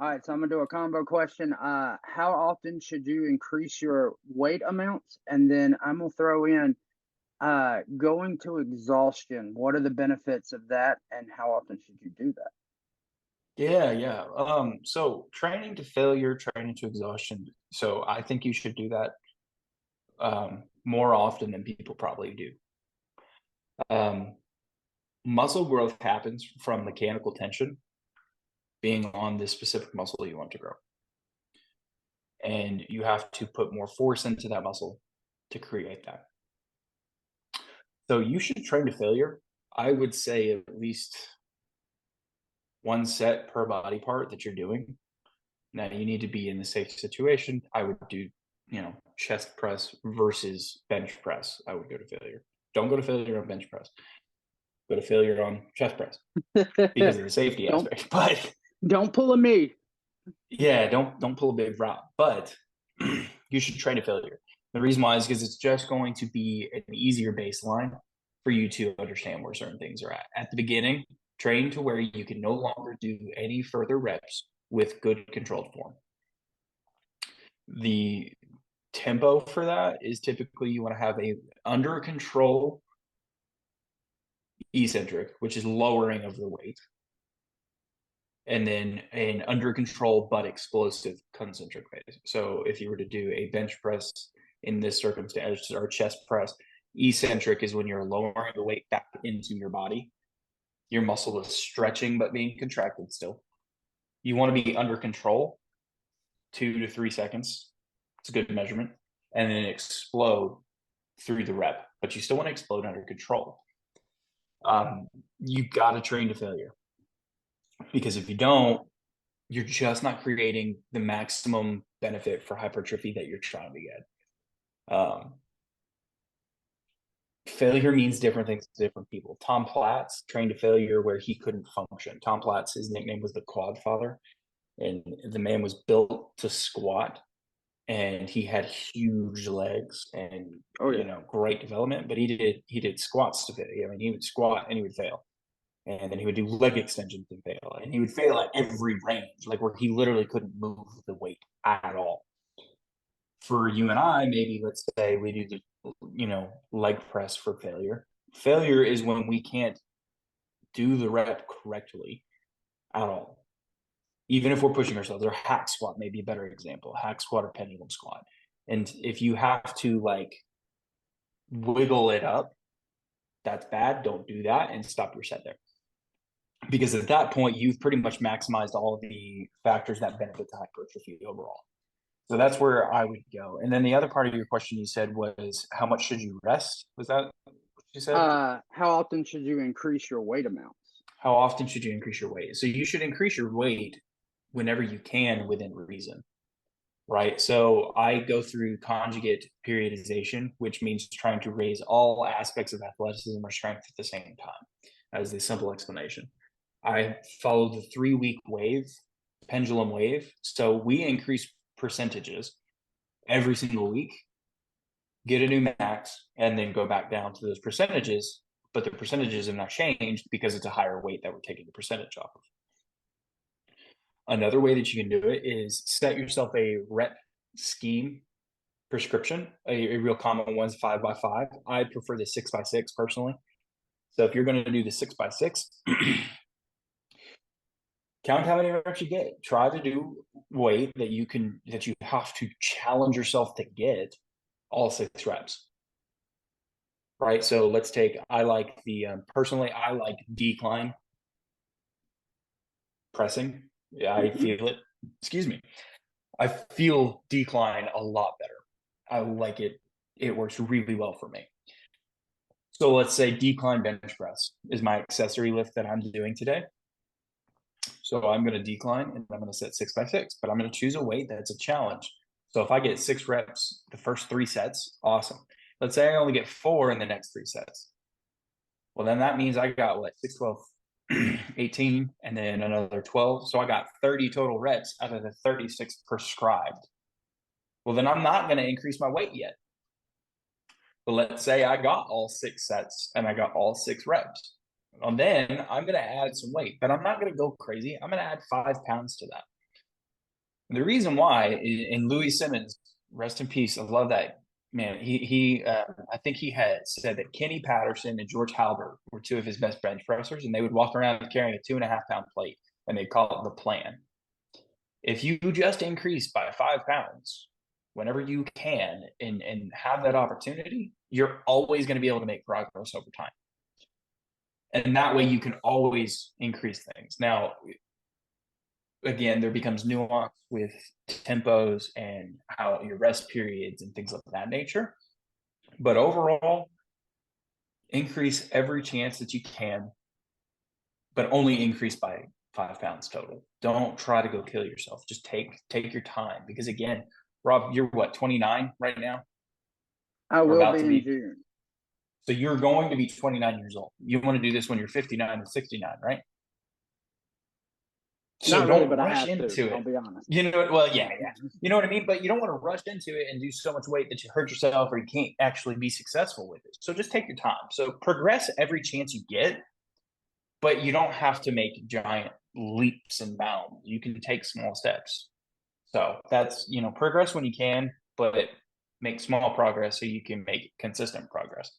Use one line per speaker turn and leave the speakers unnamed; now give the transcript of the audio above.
All right, so I'm gonna do a combo question. How often should you increase your weight amounts? And then I'm gonna throw in going to exhaustion. What are the benefits of that, and how often should you do that?
Yeah, yeah. So training to failure, training to exhaustion. So I think you should do that more often than people probably do. Um, Muscle growth happens from mechanical tension being on this specific muscle you want to grow. And you have to put more force into that muscle to create that. So you should train to failure. I would say at least one set per body part that you're doing. Now you need to be in a safe situation. I would do, chest press versus bench press. I would go to failure. Don't go to failure on bench press. Go to failure on chest press because of the safety
don't
aspect. But
don't pull a me.
yeah, don't pull a big route. But you should train to failure. The reason why is because it's just going to be an easier baseline for you to understand where certain things are at. At the beginning, train to where you can no longer do any further reps with good controlled form. The tempo for that is typically you want to have a under control eccentric, which is lowering of the weight, and then an under control but explosive concentric phase. So if you were to do a bench press in this circumstance or chest press, eccentric is when you're lowering the weight back into your body. Your muscle is stretching but being contracted still. You want to be under control, 2 to 3 seconds. It's a good measurement. And then explode through the rep, but you still want to explode under control. You got to train to failure because if you don't, you're just not creating the maximum benefit for hypertrophy that you're trying to get. Failure means different things to different people. Tom Platz trained to failure where he couldn't function. Tom Platz, his nickname was the Quad Father, and the man was built to squat, and he had huge legs and
Oh yeah.
great development. But he did squats to fail. I mean, he would squat and he would fail, and then he would do leg extensions and fail, and he would fail at every range, like where he literally couldn't move the weight at all. For you and I, maybe let's say we do the leg press for failure. Failure is when we can't do the rep correctly at all. Even if we're pushing ourselves, or hack squat may be a better example. Hack squat or pendulum squat. And if you have to like wiggle it up, that's bad. Don't do that and stop your set there. Because at that point, you've pretty much maximized all of the factors that benefit the hypertrophy overall. So that's where I would go. And then the other part of your question you said was how much should you rest? Was that what you said?
How often should you increase your weight amounts?
How often should you increase your weight? So you should increase your weight whenever you can within reason, right? So I go through conjugate periodization, which means trying to raise all aspects of athleticism or strength at the same time. That is the simple explanation. I follow the 3 week wave, pendulum wave. So we increase percentages every single week, get a new max, and then go back down to those percentages. But the percentages have not changed because it's a higher weight that we're taking the percentage off of. Another way that you can do it is set yourself a rep scheme prescription. A real common one's 5x5. I prefer the 6x6 personally. So if you're going to do the 6x6, count how many reps you get. Try to do weight that you have to challenge yourself to get all 6 reps. Right. So let's take. I like the personally. I like decline pressing. Yeah, I
Mm-hmm.
feel it. Excuse me. I feel decline a lot better. I like it. It works really well for me. So let's say decline bench press is my accessory lift that I'm doing today. So I'm going to decline and I'm going to set 6x6, but I'm going to choose a weight that's a challenge. So if I get 6 reps the first 3 sets, awesome. Let's say I only get 4 in the next 3 sets. Well, then that means I got what, 6, 12, 18, and then another 12. So I got 30 total reps out of the 36 prescribed. Well, then I'm not going to increase my weight yet. But let's say I got all 6 sets and I got all 6 reps. Well, then I'm going to add some weight, but I'm not going to go crazy. I'm going to add 5 pounds to that. The reason why, and Louis Simmons, rest in peace, I love that man. I think he had said that Kenny Patterson and George Halbert were two of his best bench pressers, and they would walk around carrying a 2.5 pound plate, and they call it the plan. If you just increase by 5 pounds whenever you can and have that opportunity, you're always going to be able to make progress over time. And that way you can always increase things. Now, again, there becomes nuance with tempos and how your rest periods and things of that nature. But overall, increase every chance that you can, but only increase by 5 pounds total. Don't try to go kill yourself. Just take your time. Because again, Rob, you're what, 29 right now?
I
Or
will
about
be
to
in
be?
June.
So you're going to be 29 years old. You want to do this when you're 59 and 69, right? So
Not really,
don't
but I
rush
have to.
into
I'll
it.
be honest.
You know, well, yeah, yeah. You know what I mean? But you don't want to rush into it and do so much weight that you hurt yourself or you can't actually be successful with it. So just take your time. So progress every chance you get, but you don't have to make giant leaps and bounds. You can take small steps. So that's, progress when you can, but make small progress so you can make consistent progress.